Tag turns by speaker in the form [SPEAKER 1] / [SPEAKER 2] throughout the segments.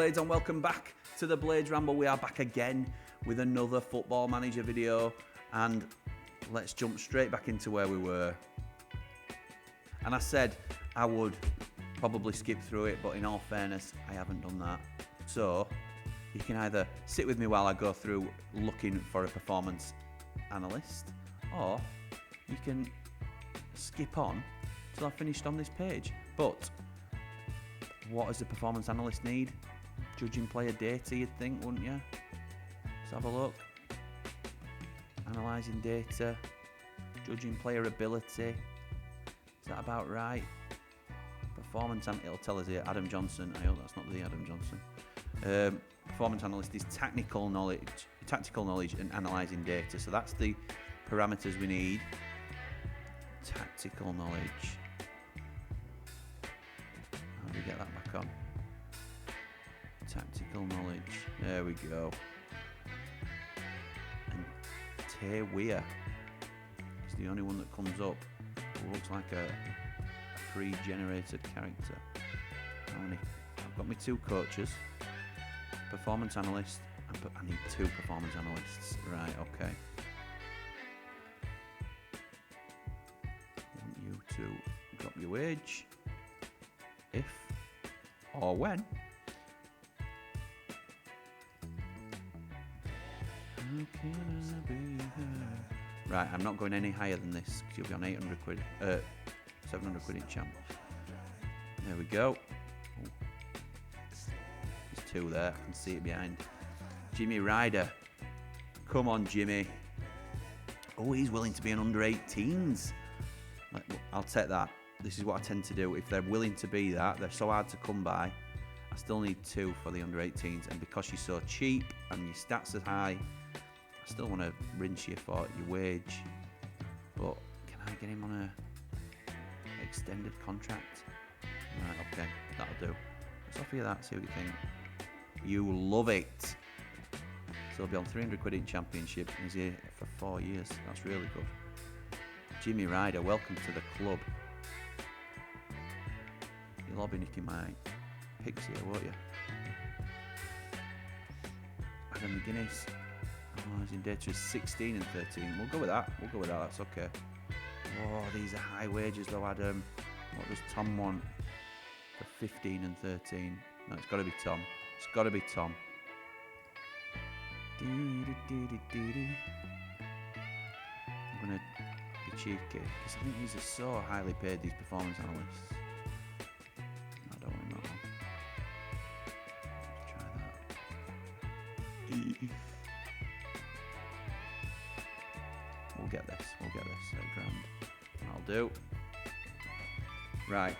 [SPEAKER 1] Blades, and welcome back to the Blades Ramble. We are back again with another Football Manager video, and let's jump straight back into where we were. And I said I would probably skip through it, but in all fairness, I haven't done that. So you can either sit with me while I go through looking for a performance analyst, or you can skip on till I've finished on this page. But what does the performance analyst need? Judging player data, you'd think, wouldn't you? Let's have a look. Analysing data, judging player ability. Is that about right? Performance, and it'll tell us here, Adam Johnson. I hope that's not the Adam Johnson. Performance analyst is tactical knowledge and analysing data. So that's the parameters we need. Tactical knowledge. How do we get that back on? Tactical knowledge. There we go. And Tay Weir is the only one that comes up. It looks like a pre-generated character. How many? I've got my two coaches. Performance analyst. I need two performance analysts. Right, okay. I want you to drop your wage. If or when. How can I be there? Right, I'm not going any higher than this because you'll be on 800 quid, 700 quid in champ. There we go. Oh. There's two there, I can see it behind. Jimmy Ryder. Come on, Jimmy. Oh, he's willing to be an under 18s. I'll take that. This is what I tend to do. If they're willing to be that, they're so hard to come by. I still need two for the under 18s, and because you're so cheap and your stats are high, I still want to rinse you for your wage. But can I get him on a extended contract? Right, okay, that'll do. Let's offer you that, see what you think. You love it. So he'll be on 300 quid in championship, and he's here for 4 years. That's really good. Jimmy Ryder, welcome to the club. You'll all be nicking my picks here, won't you? Adam McGuinness. Analysing data is 16 and 13. We'll go with that. That's okay. Oh, these are high wages though, Adam. What does Tom want for 15 and 13? No, it's got to be Tom. I'm going to be cheeky because I think these are so highly paid, these performance analysts. I don't want that one. Let's try that. We'll get this. £8 grand. I'll do. Right.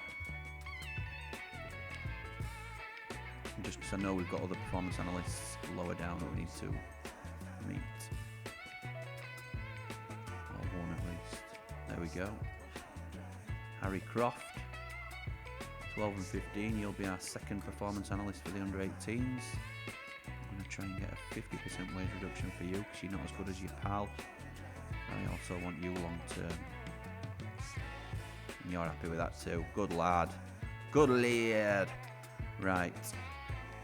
[SPEAKER 1] Just because I know we've got other performance analysts lower down that we need to meet. Or one at least. There we go. Harry Croft. 12 and 15. You'll be our second performance analyst for the under 18s. I'm going to try and get a 50% wage reduction for you because you're not as good as your pal. I also want you long term. And you're happy with that too. Good lad. Right.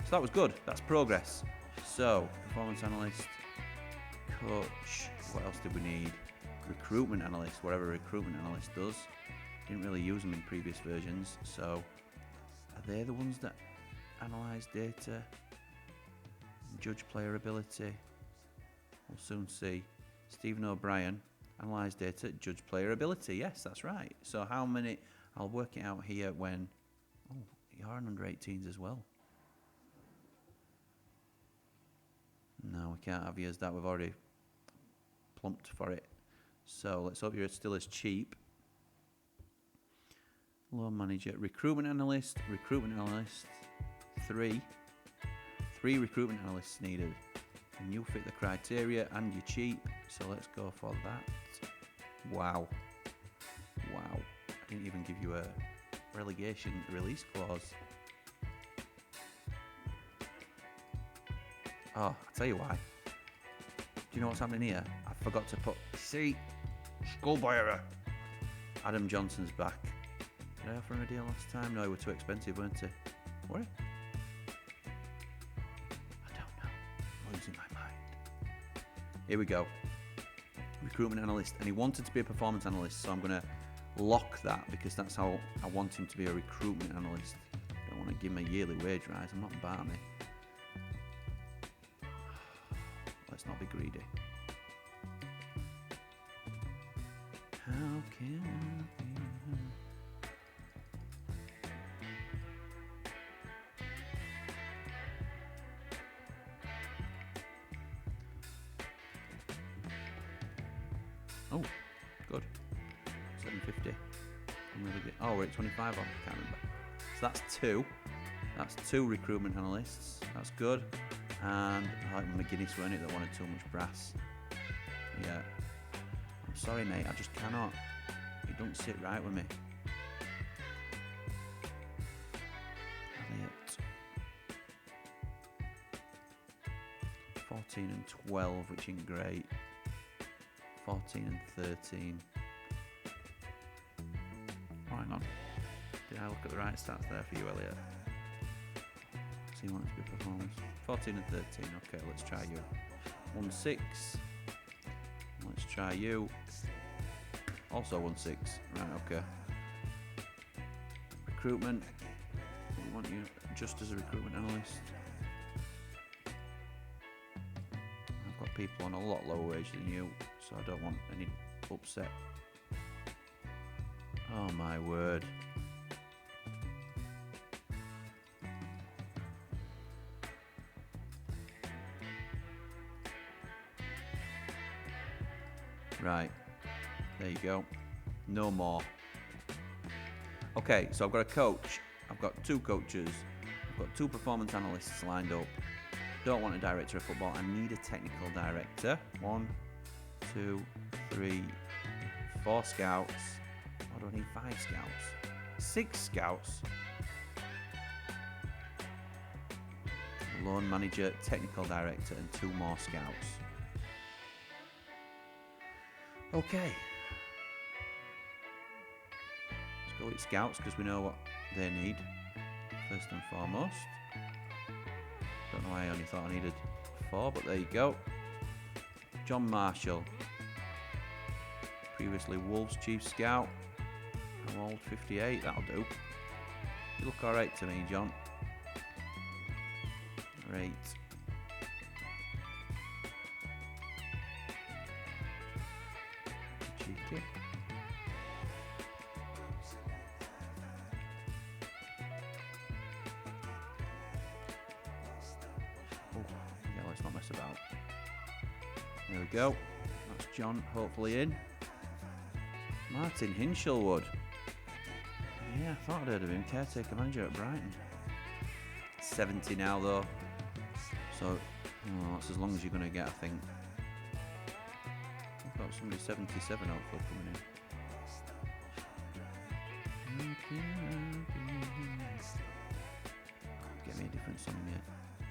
[SPEAKER 1] So that was good. That's progress. So, performance analyst, coach. What else did we need? Recruitment analyst, whatever a recruitment analyst does. Didn't really use them in previous versions. So, are they the ones that analyse data, judge player ability? We'll soon see. Stephen O'Brien, analyse data, judge player ability. Yes, that's right. So how many? I'll work it out here when. Oh, you're an under 18s as well. No, we can't have you as that. We've already plumped for it. So let's hope you're still as cheap. Loan manager, recruitment analyst. Three recruitment analysts needed. And you fit the criteria and you're cheap. So let's go for that. Wow. I didn't even give you a relegation release clause. Oh, I'll tell you why. Do you know what's happening here? I forgot to put... See? Schoolboy error. Adam Johnson's back. Did I offer him a deal last time? No, he was too expensive, weren't he? Were he? Here we go. Recruitment analyst. And he wanted to be a performance analyst, so I'm going to lock that because that's how I want him to be a recruitment analyst. I don't want to give him a yearly wage rise. I'm not Barney. Let's not be greedy. How can I be? Oh, good. 750. I'm really good. Oh, we're at 25 on. I can't remember. So that's two. That's two recruitment analysts. That's good. And I like McGuinness, weren't it, that wanted too much brass. Yeah. I'm sorry, mate. I just cannot. It don't sit right with me. Elliot. 14 and 12, which ain't great. 14 and 13. Oh, hang on. Did I look at the right stats there for you, Elliot? So you want it to be performance. 14 and 13. Okay, let's try you. 1-6. Let's try you. Also 1-6. Right, okay. Recruitment. We want you just as a recruitment analyst. I've got people on a lot lower wage than you, so I don't want any upset. Oh my word. Right, there you go. No more. Okay, so I've got a coach. I've got two coaches. I've got two performance analysts lined up. Don't want a director of football. I need a technical director. 1, 2, 3, 4 scouts. Or do I need 5 scouts? 6 scouts. Loan manager, technical director, and 2 more scouts. Okay. Let's go with scouts because we know what they need first and foremost. Don't know why I only thought I needed 4, but there you go. John Marshall. Previously Wolves chief scout. How old? 58, that'll do. You look alright to me, John. Great. Cheeky. Oh, yeah, let's not mess about. There we go. That's John, hopefully in. Martin Hinshelwood. Yeah, I thought I'd heard of him. Caretaker manager at Brighton. 70 now, though. So, that's as long as you're going to get, I think. I've got somebody 77 hopefully coming in. Get me a different song here.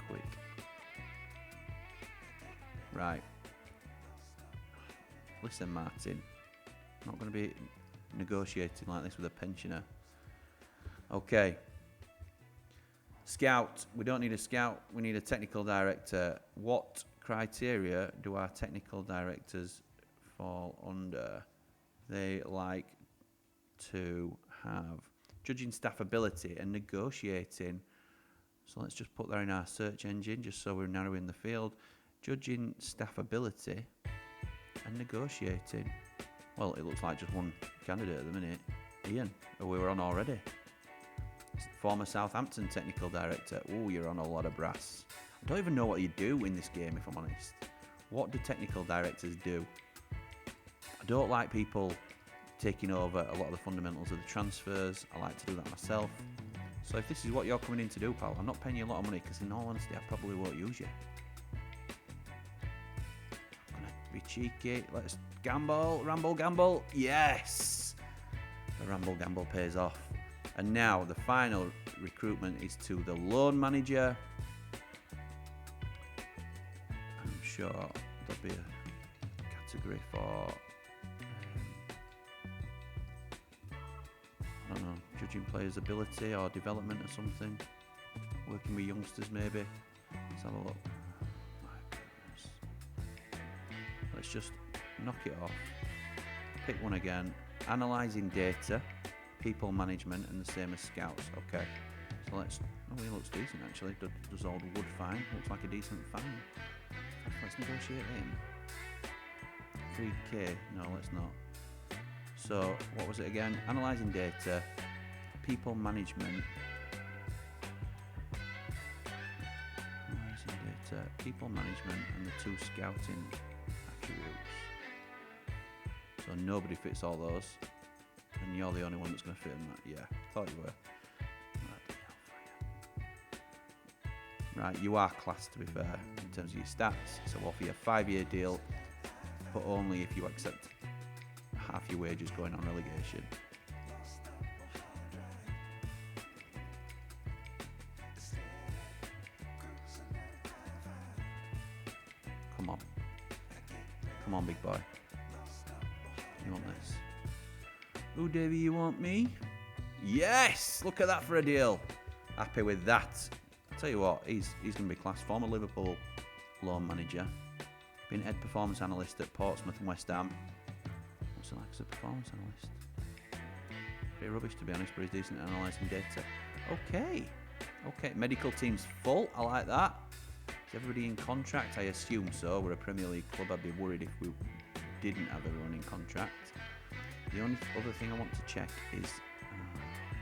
[SPEAKER 1] Quick. Right. Listen, Martin. I'm not going to be negotiating like this with a pensioner. Okay. Scout. We don't need a scout. We need a technical director. What criteria do our technical directors fall under? They like to have judging staff ability and negotiating. So let's just put that in our search engine just so we're narrowing the field. Judging staff ability and negotiating. Well, it looks like just one candidate at the minute. Ian, who we were on already. Former Southampton technical director. Oh, you're on a lot of brass. I don't even know what you do in this game, if I'm honest. What do technical directors do? I don't like people taking over a lot of the fundamentals of the transfers. I like to do that myself. So if this is what you're coming in to do, pal, I'm not paying you a lot of money because in all honesty, I probably won't use you. I'm going to be cheeky. Let's gamble. Ramble, gamble. Yes! The ramble, gamble pays off. And now the final recruitment is to the loan manager. I'm sure there'll be a category for, I don't know, judging players' ability or development or something. Working with youngsters maybe. Let's have a look. My goodness. let's just knock it off. Pick one again. Analysing data, people management, and the same as scouts. Okay, so let's. Oh, he looks decent actually. Does all the wood fine? Looks like a decent fine. Let's negotiate him. 3k. No, let's not. So what was it again? Analysing data, people management. Analysing data, people management, and the 2 scouting attributes. So nobody fits all those, and you're the only one that's going to fit in that. Yeah, thought you were. Right, you are class to be fair in terms of your stats. So we'll offer you a 5-year deal, but only if you accept half your wages going on relegation. Come on, big boy. You want this? Oh, Davey, you want me? Yes! Look at that for a deal. Happy with that. I'll tell you what, he's going to be class. Former Liverpool loan manager. Been head performance analyst at Portsmouth and West Ham. What's it like as a performance analyst? Pretty rubbish to be honest, but he's decent at analysing data. Okay. Medical team's full. I like that. Is everybody in contract? I assume so. We're a Premier League club. I'd be worried if we didn't have everyone in contract. The only other thing I want to check is...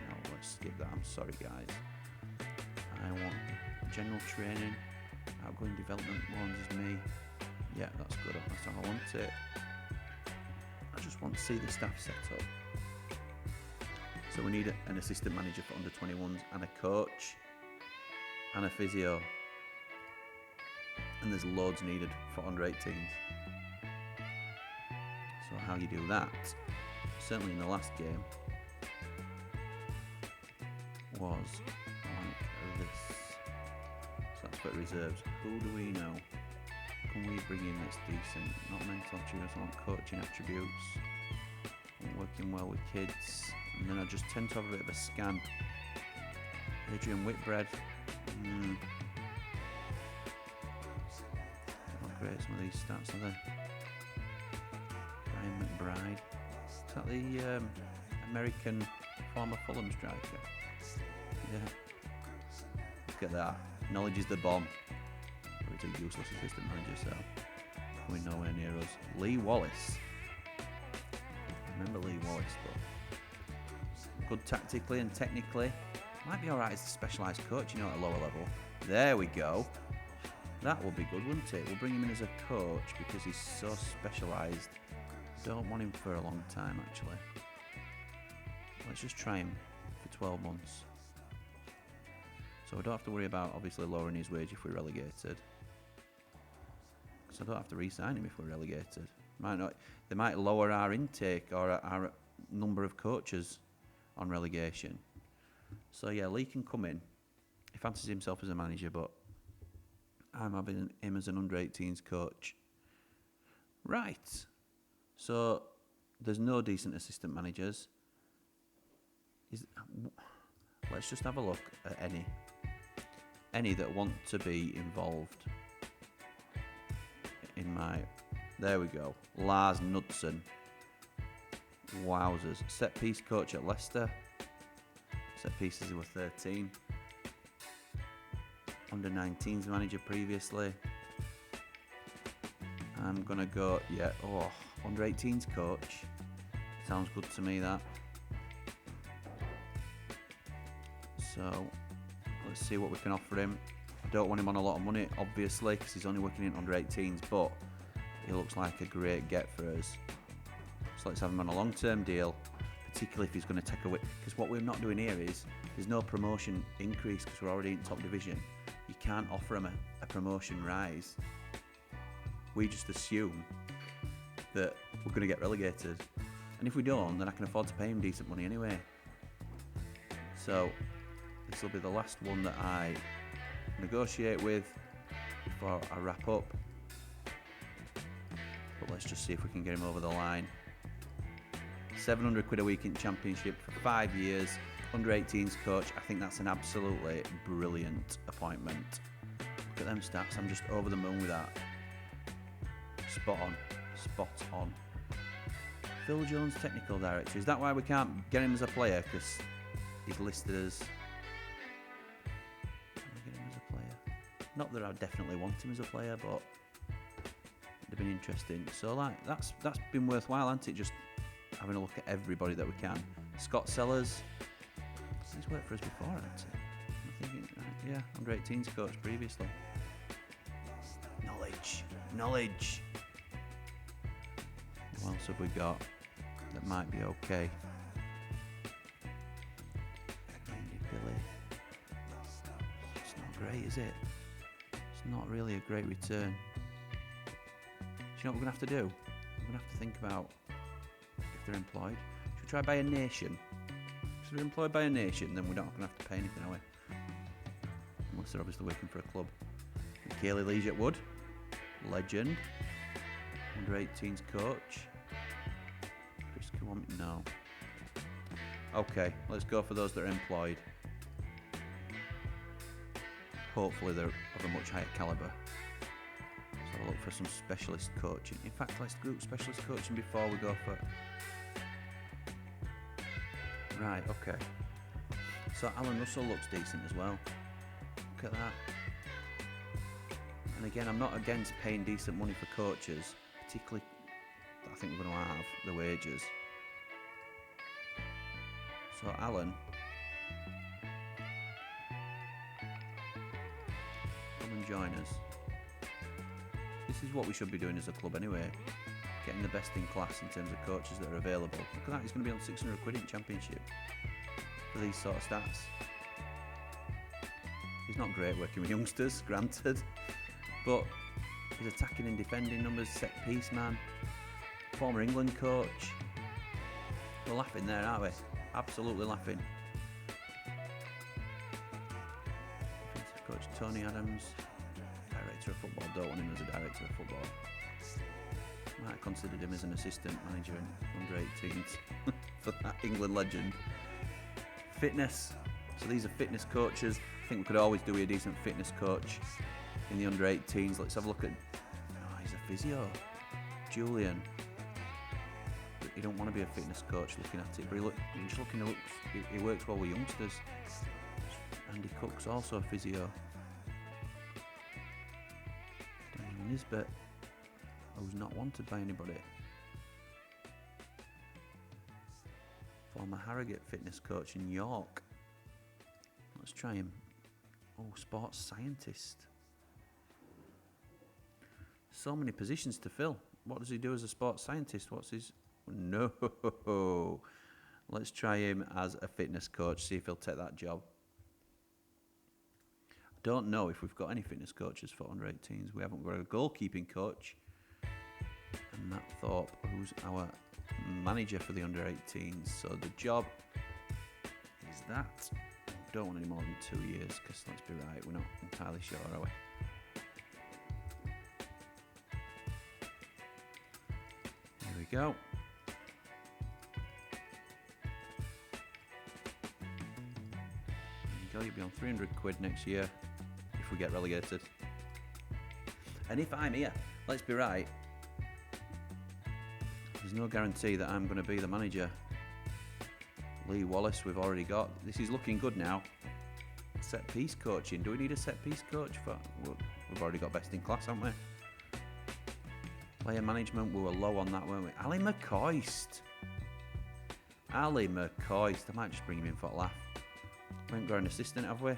[SPEAKER 1] no, let's skip that. I'm sorry, guys. I want general training, outgoing development loans is me. Yeah, that's good. That's how I want it. I just want to see the staff set up. So we need an assistant manager for under 21s and a coach and a physio. And there's loads needed for under 18s. So how you do that, certainly in the last game, was like this. So that's what reserves. Who do we know? Can we bring in that's decent? Not mental attributes, I want coaching attributes. I'm working well with kids. And then I just tend to have a bit of a scan. Adrian Whitbread. Not great, some of these stats, are they? Brian McBride. Is that the American former Fulham striker? Yeah. Look at that. Knowledge is the bomb. It's a useless assistant manager, so we're nowhere near us. Lee Wallace. Remember Lee Wallace, but good tactically and technically. Might be alright as a specialised coach, at a lower level. There we go. That will be good, wouldn't it? We'll bring him in as a coach because he's so specialised. Don't want him for a long time, actually. Let's just try him for 12 months. So we don't have to worry about, obviously, lowering his wage if we're relegated. So I don't have to re-sign him if we're relegated. They might lower our intake or our number of coaches on relegation. So yeah, Lee can come in. He fancies himself as a manager, but I'm having him as an under-18s coach. Right. So there's no decent assistant managers. Let's just have a look at any that want to be involved in my... There we go. Lars Knudsen. Wowzers. Set piece coach at Leicester. Set pieces who were 13. Under 19s manager previously. I'm gonna go, under 18s coach. Sounds good to me, that. So let's see what we can offer him. I don't want him on a lot of money, obviously, because he's only working in under 18s, but he looks like a great get for us. So let's have him on a long-term deal, particularly if he's going to take away. Because what we're not doing here is there's no promotion increase because we're already in top division. You can't offer him a promotion rise. We just assume that we're going to get relegated. And if we don't, then I can afford to pay him decent money anyway. So this will be the last one that I negotiate with before I wrap up. But let's just see if we can get him over the line. 700 quid a week in Championship for 5 years. Under 18s coach. I think that's an absolutely brilliant appointment. Look at them stats. I'm just over the moon with that. Spot on. Spot on. Phil Jones, technical director. Is that why we can't get him as a player? Because he's listed as... Can we get him as a player? Not that I definitely want him as a player, but it'd have been interesting. So like that's been worthwhile, hasn't it? Just having a look at everybody that we can. Scott Sellers. He's worked for us before, hasn't he? I'm thinking, right, yeah, under 18s coach previously. Knowledge. What else have we got that might be okay? Andy Billy. It's not great, is it? It's not really a great return. Do you know what we're going to have to do? We're going to have to think about if they're employed. Should we try by a nation? If they're employed by a nation, then we're not going to have to pay anything, are we? Unless they're obviously working for a club. Kaylee Leisure Wood. Legend. Under 18s coach. Chris Kiwami, no. Okay, let's go for those that are employed. Hopefully they're of a much higher calibre. So I'll look for some specialist coaching. In fact, let's group specialist coaching before we go for... Right, okay. So Alan Russell looks decent as well. Look at that. And again, I'm not against paying decent money for coaches, particularly I think we're going to have the wages. So Alan, come and join us. This is what we should be doing as a club anyway, getting the best in class in terms of coaches that are available. Look at that, he's going to be on 600 quid in Championship for these sort of stats. He's not great working with youngsters, granted, but he's attacking and defending numbers, set piece man, former England coach. We're laughing there, aren't we? Absolutely laughing. Defensive coach Tony Adams, director of football. Don't want him as a director of football. Might have considered him as an assistant manager in under 18s for that England legend. Fitness. So these are fitness coaches. I think we could always do a decent fitness coach in the under 18s. Let's have a look at. Oh, he's a physio. Julian. He don't want to be a fitness coach looking at it, but he's just looking to look. He works well with youngsters. Andy Cook's also a physio. Daniel Nisbet, who's not wanted by anybody. Former Harrogate fitness coach in York. Let's try him. Oh, sports scientist. So many positions to fill. What does he do as a sports scientist? What's his... No. Let's try him as a fitness coach, see if he'll take that job. I don't know if we've got any fitness coaches for under 18s. We haven't got a goalkeeping coach. And Matt Thorpe, who's our manager for the under 18s. So the job is that. Don't want any more than 2 years, because let's be right, we're not entirely sure, are we? Here we go. There you go, you'll be on 300 quid next year if we get relegated. And if I'm here, let's be right, there's no guarantee that I'm going to be the manager. Lee Wallace we've already got. This is looking good now. Set piece coaching. Do we need a set piece coach for? Well, we've already got best in class, haven't we? Player management, we were low on that, weren't we? Ali McCoist. I might just bring him in for a laugh. We haven't got an assistant, have we?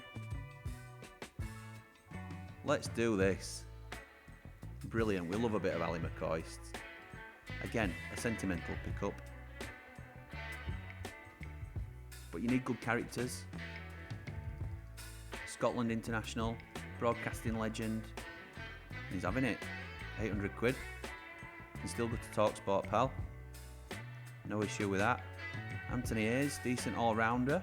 [SPEAKER 1] Let's do this. Brilliant. We love a bit of Ali McCoist. Again, a sentimental pickup. But you need good characters. Scotland international, broadcasting legend. He's having it. 800 quid. Can still go to TalkSport, pal. No issue with that. Anthony Hayes, decent all-rounder.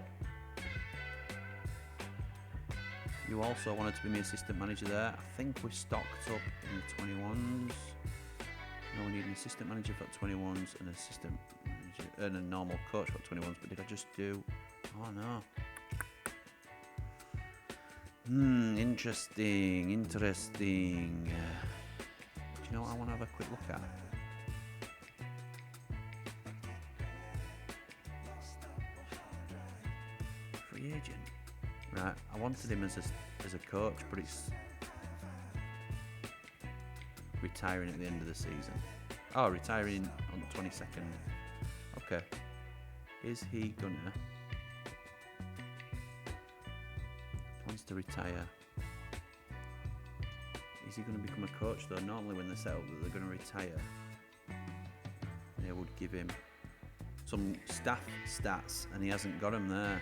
[SPEAKER 1] You also wanted to be my assistant manager there. I think we're stocked up in the 21s. No, we need an assistant manager for 21s, an assistant manager, and a normal coach for 21s. But did I just do? Oh no. Interesting. Do you know what I want to have a quick look at? agent. Right, I wanted him as a coach, but it's retiring at the end of the season. Oh, retiring on the 22nd. Okay. Is he gonna... Wants to retire. Is he going to become a coach though? Normally when they set up that they're going to retire, they would give him some staff stats, and he hasn't got them there.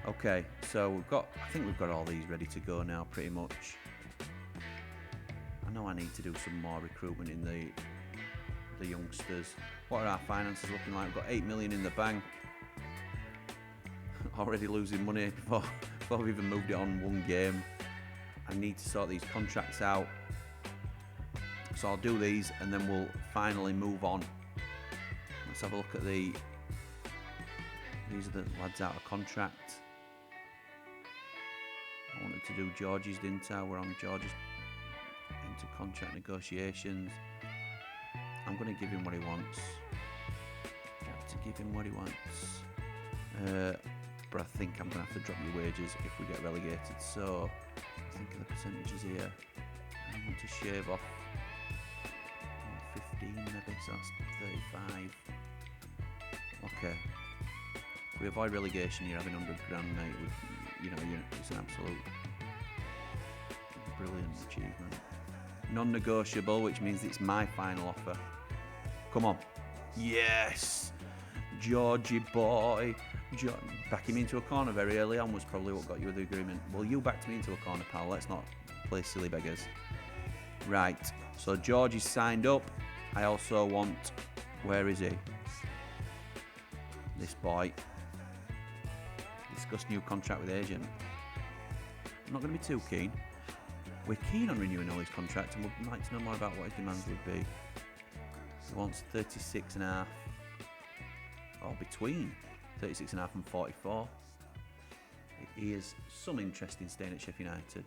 [SPEAKER 1] Okay, so I think we've got all these ready to go now pretty much. I know I need to do some more recruitment in the youngsters. What are our finances looking like? We've got 8 million in the bank. Already losing money before we've even moved it on one game. I need to sort these contracts out. So I'll do these and then we'll finally move on. Let's have a look at these are the lads out of contract. I wanted to do George's, didn't I? We're on George's into contract negotiations. I'm going to give him what he wants. Got to give him what he wants. But I think I'm going to have to drop your wages if we get relegated. So I think of the percentages here. I want to shave off 15 maybe, so that's 35. Okay. If we avoid relegation, you're having 100 grand, mate. It's an absolute brilliant achievement. Non-negotiable, which means it's my final offer. Come on. Yes! Georgie boy. Backing me into a corner very early on was probably what got you the agreement. Well, you backed me into a corner, pal. Let's not play silly beggars. Right. So Georgie's signed up. I also want... Where is he? This boy. Discuss new contract with agent. I'm not going to be too keen. We're keen on renewing all his contracts and we'd like to know more about what his demands would be. He wants 36.5, or between 36.5 and 44. He has some interest in staying at Sheffield United.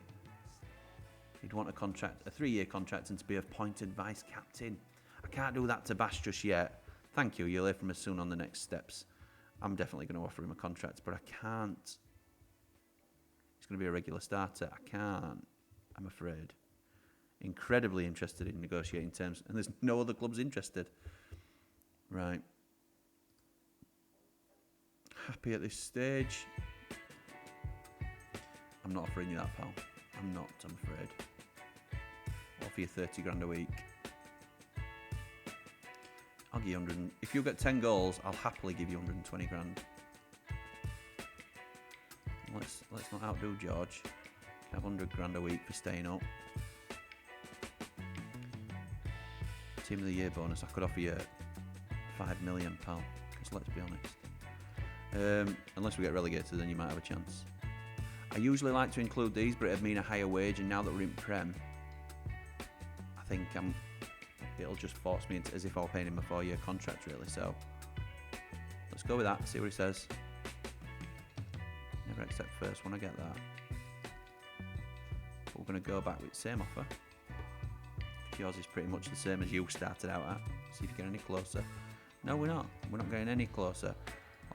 [SPEAKER 1] He'd want a 3-year contract, and to be appointed vice captain. I can't do that to Bash just yet. Thank you. You'll hear from us soon on the next steps. I'm definitely going to offer him a contract, but I can't. He's going to be a regular starter. I can't, I'm afraid. Incredibly interested in negotiating terms, and there's no other clubs interested. Right. Happy at this stage. I'm not offering you that, pal. I'm not, I'm afraid. I'll offer you 30 grand a week. I'll give you 100. If you get 10 goals, I'll happily give you 120 grand. Let's not outdo George. Have 100 grand a week for staying up. Team of the year bonus. I could offer you 5 million, pal. Because let's be honest. Unless we get relegated, then you might have a chance. I usually like to include these, but it'd mean a higher wage, and now that we're in Prem, I think it'll just force me into as if I were paying him a 4-year contract, really. So let's go with that, see what he says. Never accept first when I get that. But we're going to go back with the same offer. Yours is pretty much the same as you started out at. See if you get any closer. No, we're not. We're not getting any closer.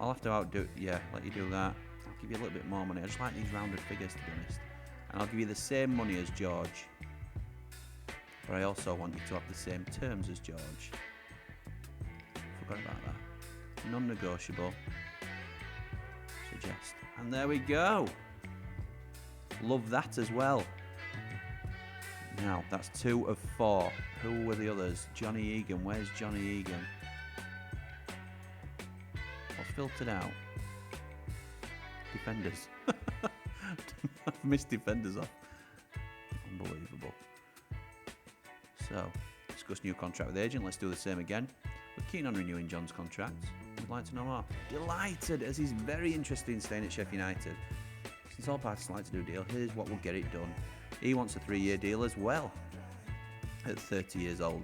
[SPEAKER 1] I'll have to outdo... Yeah, let you do that. I'll give you a little bit more money. I just like these rounded figures, to be honest. And I'll give you the same money as George. But I also want you to have the same terms as George. Forgot about that. Non-negotiable. Suggest. And there we go. Love that as well. Now, that's 2 of 4. Who were the others? Johnny Egan. Where's Johnny Egan? What's filtered out? Defenders. I've missed defenders off. Unbelievable. So, discuss new contract with agent. Let's do the same again. We're keen on renewing John's contract. We'd like to know more. Delighted, as he's very interested in staying at Sheffield United. Since all parties like to do a deal, here's what will get it done. He wants a 3-year deal as well at 30 years old.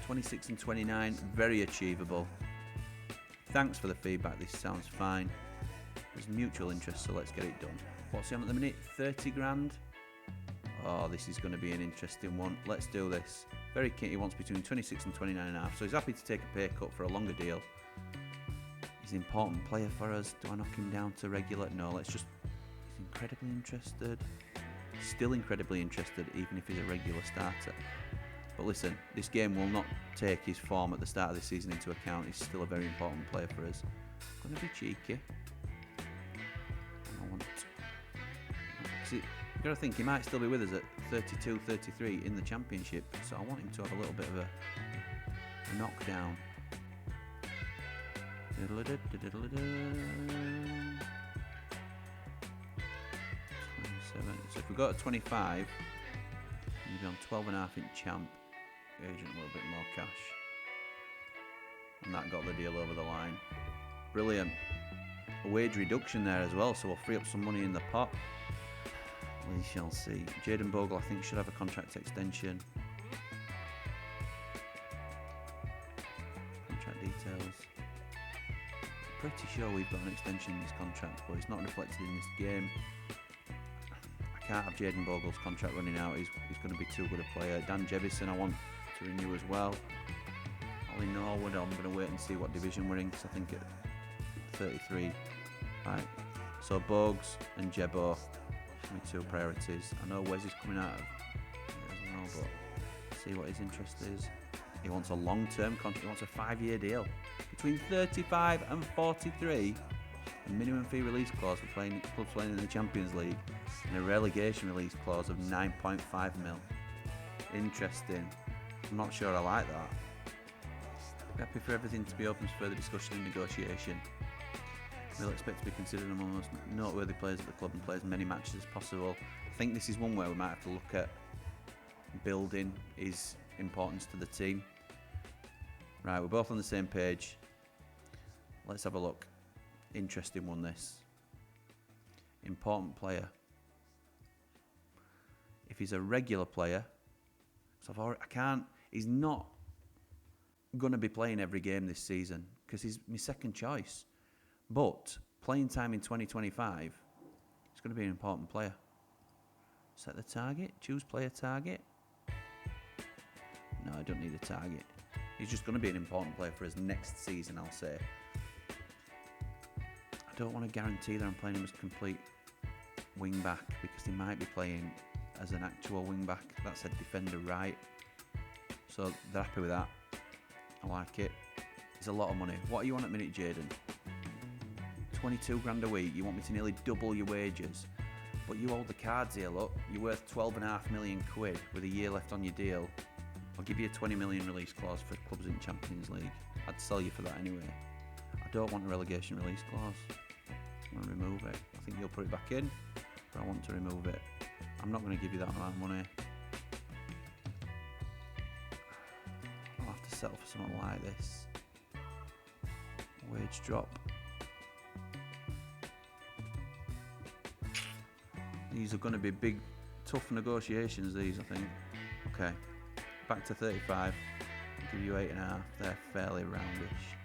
[SPEAKER 1] 26 and 29, very achievable. Thanks for the feedback. This sounds fine. There's mutual interest, so let's get it done. What's he on at the minute? 30 grand? Oh, this is going to be an interesting one. Let's do this. Very keen. He wants between 26 and 29.5, so he's happy to take a pay cut for a longer deal. He's an important player for us. Do I knock him down to regular? No, let's just... He's incredibly interested. Still incredibly interested, even if he's a regular starter. But listen, this game will not take his form at the start of the season into account. He's still a very important player for us. I'm going to be cheeky. And I want... You've got to think, he might still be with us at 32, 33 in the Championship. So I want him to have a little bit of a knockdown. So if we go to 25, you'll be on 12.5 in champ, agent a little bit more cash. And that got the deal over the line. Brilliant. A wage reduction there as well, so we'll free up some money in the pot. We shall see. Jaden Bogle, I think, should have a contract extension. Contract details. Pretty sure we've got an extension in this contract, but it's not reflected in this game. I can't have Jaden Bogle's contract running out. He's going to be too good a player. Dan Jevison, I want to renew as well. Ollie Norwood, I'm going to wait and see what division we're in, because I think at 33. Right. So Bogues and Jebo, my two priorities. I know Wes is coming out of as well, but see what his interest is. He wants a long-term contract. He wants a 5-year deal. Between 35 and 43, a minimum fee release clause for clubs playing in the Champions League, and a relegation release clause of 9.5 mil. Interesting. I'm not sure I like that. Be happy for everything to be open to further discussion and negotiation. We'll expect to be considered among the most noteworthy players at the club and play as many matches as possible. I think this is one where we might have to look at building his importance to the team. Right, we're both on the same page. Let's have a look. Interesting one, this. Important player. If he's a regular player, so he's not going to be playing every game this season because he's my second choice. But playing time in 2025, he's going to be an important player. Set the target, choose player target. No, I don't need a target. He's just going to be an important player for us next season, I'll say. I don't want to guarantee that I'm playing him as complete wing back because he might be playing as an actual wing back. That's a defender right. So they're happy with that. I like it. It's a lot of money. What are you on at minute, Jaden? 22 grand a week. You want me to nearly double your wages. But you hold the cards here, look. You're worth 12.5 million quid with a year left on your deal. I'll give you a 20 million release clause for clubs in Champions League. I'd sell you for that anyway. I don't want a relegation release clause. I'm going to remove it. I think you'll put it back in, but I want to remove it. I'm not going to give you that amount of money. I'll have to settle for something like this. Wage drop. These are going to be big, tough negotiations, these, I think. Okay. Back to 35. I'll give you 8.5. They're fairly roundish.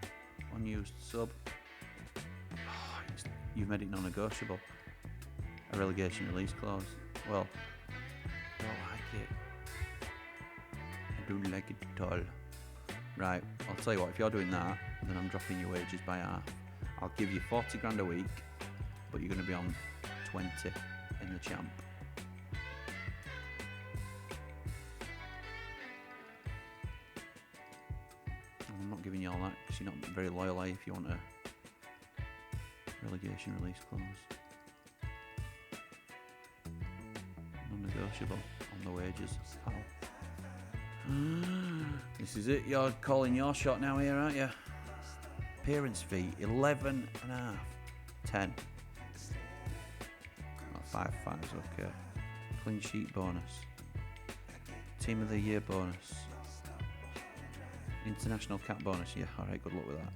[SPEAKER 1] Unused sub. Oh, you've made it non-negotiable. A relegation release clause. Well, I don't like it. I don't like it at all. Right, I'll tell you what, if you're doing that, then I'm dropping your wages by half. I'll give you 40 grand a week, but you're going to be on 20 in the champ. I'm not giving you all that because you're not very loyal, are you, if you want a relegation release clause. Non-negotiable on the wages, pal. This is it, you're calling your shot now here, aren't you? Appearance fee, 11.5. 10. Not 5.5's okay. Clean sheet bonus. Team of the year bonus. International cap bonus, yeah, alright, good luck with that.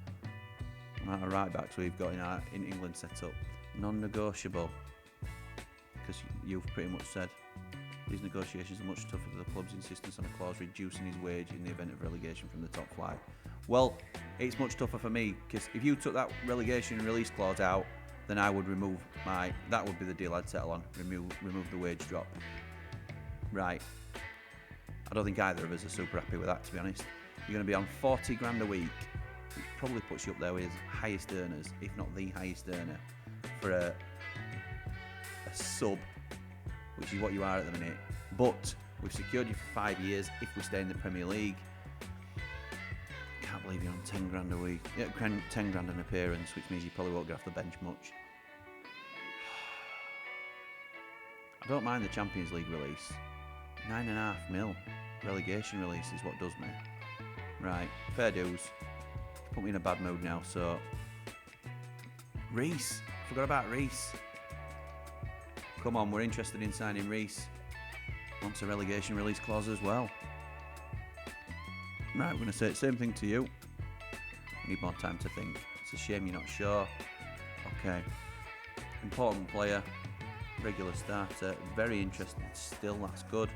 [SPEAKER 1] Amount of right backs we've got in England set up. Non-negotiable. Because you've pretty much said these negotiations are much tougher for the club's insistence on a clause reducing his wage in the event of relegation from the top flight. Well, it's much tougher for me because if you took that relegation release clause out, then I would remove that would be the deal I'd settle on. Remove the wage drop. Right. I don't think either of us are super happy with that, to be honest. You're going to be on 40 grand a week which probably puts you up there with highest earners, if not the highest earner, for a sub, which is what you are at the minute. But we've secured you for 5 years if we stay in the Premier League. Can't believe you're on 10 grand a week. Yeah, 10 grand an appearance, which means you probably won't get off the bench much. I don't mind the Champions League release. 9.5 mil relegation release is what does me. Right, fair dues. Put me in a bad mood now, so... Reece. Forgot about Reece. Come on, we're interested in signing Reece. Wants a relegation release clause as well. Right, we're going to say the same thing to you. Need more time to think. It's a shame you're not sure. Okay. Important player. Regular starter. Very interested still, that's good.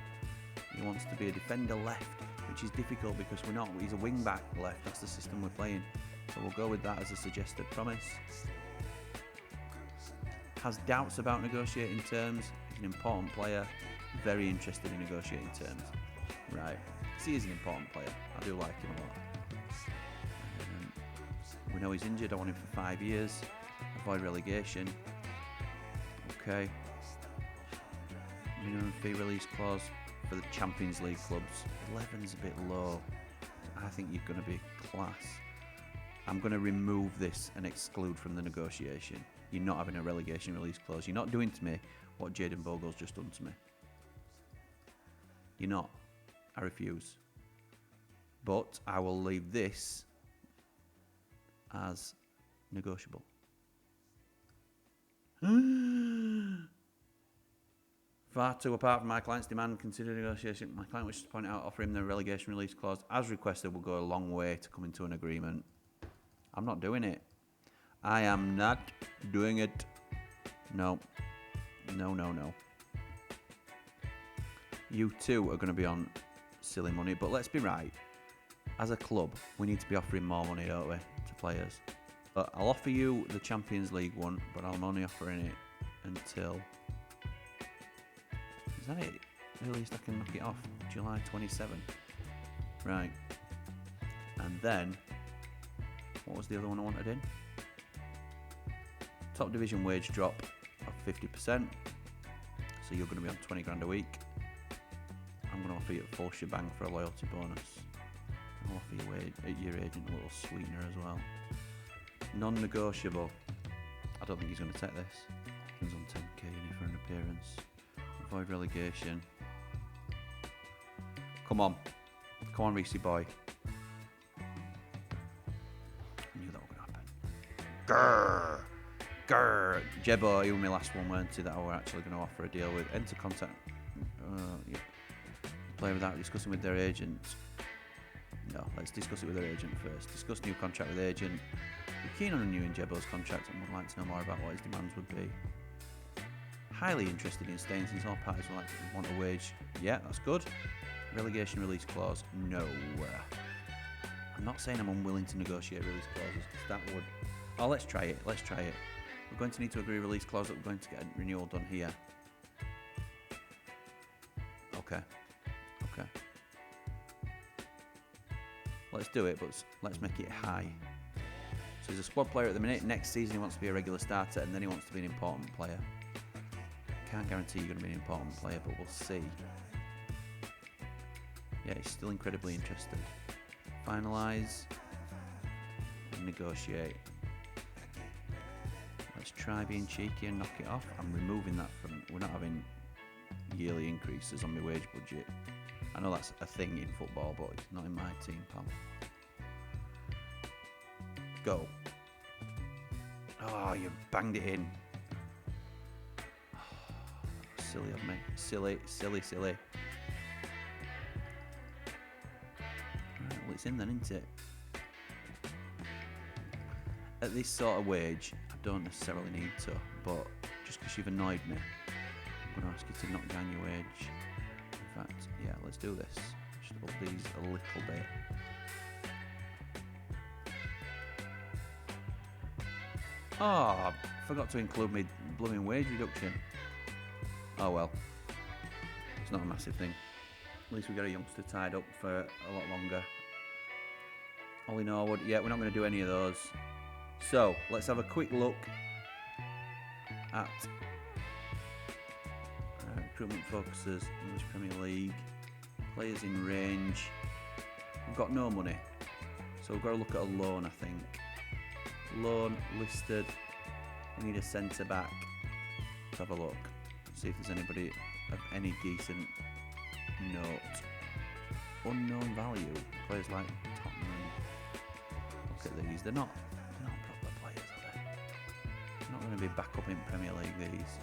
[SPEAKER 1] He wants to be a defender left, which is difficult because we're not. He's a wing back left, that's the system we're playing. So we'll go with that as a suggested promise. Has doubts about negotiating terms. He's an important player. Very interested in negotiating terms. Right. He is an important player. I do like him a lot. We know he's injured. I want him for 5 years. Avoid relegation. Okay. Minimum fee release clause for the Champions League clubs. 11's a bit low. I think you're going to be class. I'm going to remove this and exclude from the negotiation. You're not having a relegation release clause. You're not doing to me what Jayden Bogle's just done to me. You're not. I refuse. But I will leave this as negotiable. Far too apart from my client's demand, consider negotiation. My client wishes to point out, offer him the relegation release clause as requested will go a long way to coming to an agreement. I'm not doing it. I am not doing it. No. No, no, no. You two are going to be on silly money, but let's be right. As a club, we need to be offering more money, don't we, to players? But I'll offer you the Champions League one, but I'm only offering it until... Is that it? Earliest I can knock it off? July 27. Right. And then, what was the other one I wanted in? Top division wage drop of 50%. So you're going to be on 20 grand a week. I'm going to offer you a full shebang for a loyalty bonus. I'll offer your agent a little sweetener as well. Non-negotiable. I don't think he's going to take this. He's on 10k for an appearance. Avoid relegation. Come on. Come on, Reece boy. I knew that was going to happen. Grrr! Grrr! Jebo, he was my last one, weren't he, that I were actually going to offer a deal with. Enter contact. Yeah. Play without discussing with their agent. No, let's discuss it with their agent first. Discuss new contract with agent. We're keen on renewing Jebo's contract and would like to know more about what his demands would be. Highly interested in staying since all parties would like to want a wage. Yeah, that's good. Relegation release clause. No. I'm not saying I'm unwilling to negotiate release clauses because that would... Oh, let's try it. Let's try it. We're going to need to agree a release clause that we're going to get a renewal done here. Okay. Okay. Let's do it, but let's make it high. So he's a squad player at the minute. Next season he wants to be a regular starter and then he wants to be an important player. Can't guarantee you're going to be an important player, but we'll see. Yeah, he's still incredibly interested. Finalise. And negotiate. Let's try being cheeky and knock it off. I'm removing that from... We're not having yearly increases on my wage budget. I know that's a thing in football, but it's not in my team, pal. Go. Oh, you banged it in. Silly of me. Silly, silly, silly. Right, well, it's in then, isn't it? At this sort of wage, I don't necessarily need to, but just because you've annoyed me, I'm going to ask you to knock down your wage. In fact, yeah, let's do this. Just up these a little bit. Oh, I forgot to include my blooming wage reduction. Oh well, it's not a massive thing. At least we got a youngster tied up for a lot longer. Ollie Norwood. Yeah, we're not going to do any of those. So, let's have a quick look at recruitment focuses, English Premier League, players in range. We've got no money, so we've got to look at a loan, I think. Loan listed. We need a centre back. Let's have a look. See if there's anybody of any decent note. Unknown value. Players like Tottenham. Look at these. They're not proper players, are they? They're not going to be back up in Premier League, these.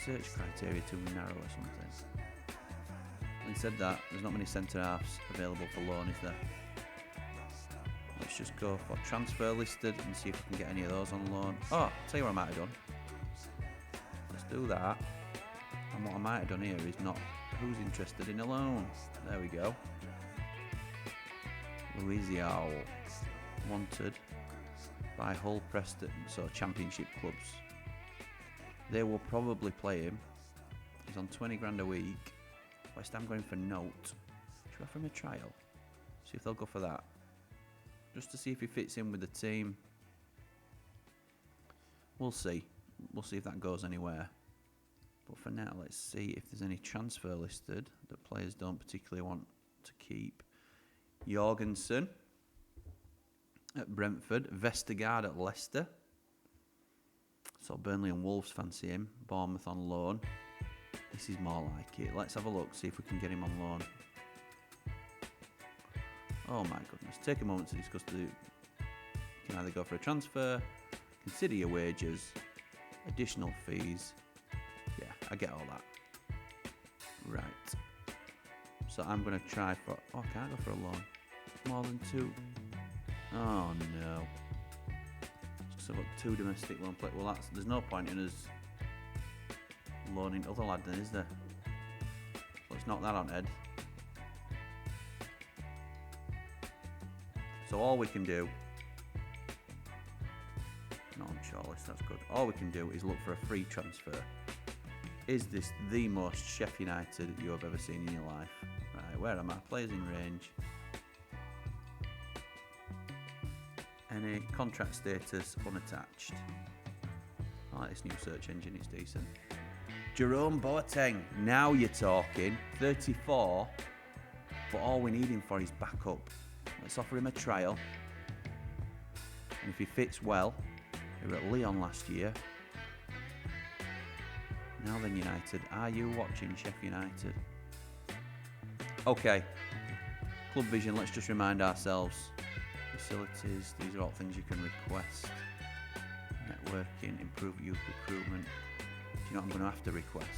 [SPEAKER 1] Search criteria too narrow or something. Having said that, there's not many centre halves available for loan, is there? Let's just go for transfer listed and see if we can get any of those on loan. Oh, I'll tell you what I might have done. Let's do that. And what I might have done here is not who's interested in a loan. There we go. Louisial. Wanted by Hull, Preston, so Championship clubs. They will probably play him. He's on 20 grand a week. West Ham going for note. Should we offer him a trial? See if they'll go for that. Just to see if he fits in with the team. We'll see. We'll see if that goes anywhere. But for now, let's see if there's any transfer listed that players don't particularly want to keep. Jorgensen at Brentford. Vestergaard at Leicester. So Burnley and Wolves fancy him. Bournemouth on loan. This is more like it. Let's have a look, see if we can get him on loan. Oh my goodness. Take a moment to discuss you can either go for a transfer, consider your wages, additional fees. Yeah, I get all that. Right. So I'm going to try for... Oh, I can't go for a loan. More than 2. Oh no. So I've got 2 domestic loan players. Well, there's no point in us loaning other lad then, is there? Let's knock that on head. So all we can do... Not on shortlist, that's good. All we can do is look for a free transfer. Is this the most Sheffield United you have ever seen in your life? Right, where am I? Players in range. Any contract status unattached. I like this new search engine, it's decent. Jerome Boateng, now you're talking. 34, but all we need him for is backup. Let's offer him a trial. And if he fits well, he was at Lyon last year. Now then, United, are you watching Sheffield United? Okay, Club Vision, let's just remind ourselves. Facilities, these are all things you can request. Networking, improve youth recruitment. Do you know what I'm going to have to request?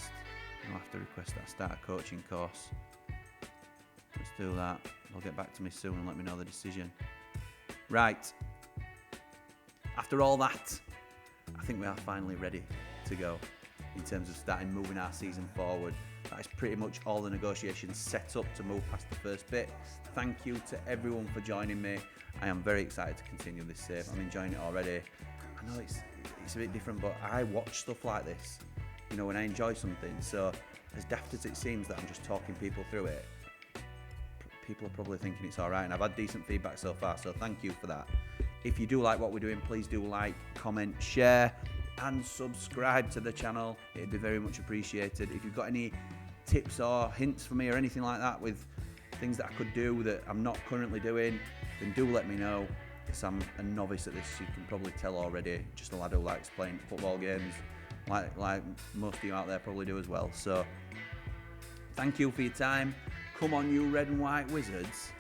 [SPEAKER 1] I'm going to have to request that I start a coaching course. Let's do that. They'll get back to me soon and let me know the decision. Right. After all that, I think we are finally ready to go in terms of starting moving our season forward. That is pretty much all the negotiations set up to move past the first bit. Thank you to everyone for joining me. I am very excited to continue this save. I'm enjoying it already. I know it's a bit different, but I watch stuff like this, you know, when I enjoy something. So as daft as it seems that I'm just talking people through it, people are probably thinking it's all right, and I've had decent feedback so far, so thank you for that. If you do like what we're doing, please do like, comment, share, and subscribe to the channel. It'd be very much appreciated. If you've got any tips or hints for me or anything like that with things that I could do that I'm not currently doing, then do let me know, because I'm a novice at this, you can probably tell already. Just a lad who likes playing football games, like most of you out there probably do as well. So thank you for your time. Come on, you red and white wizards,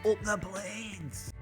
[SPEAKER 1] up the blades!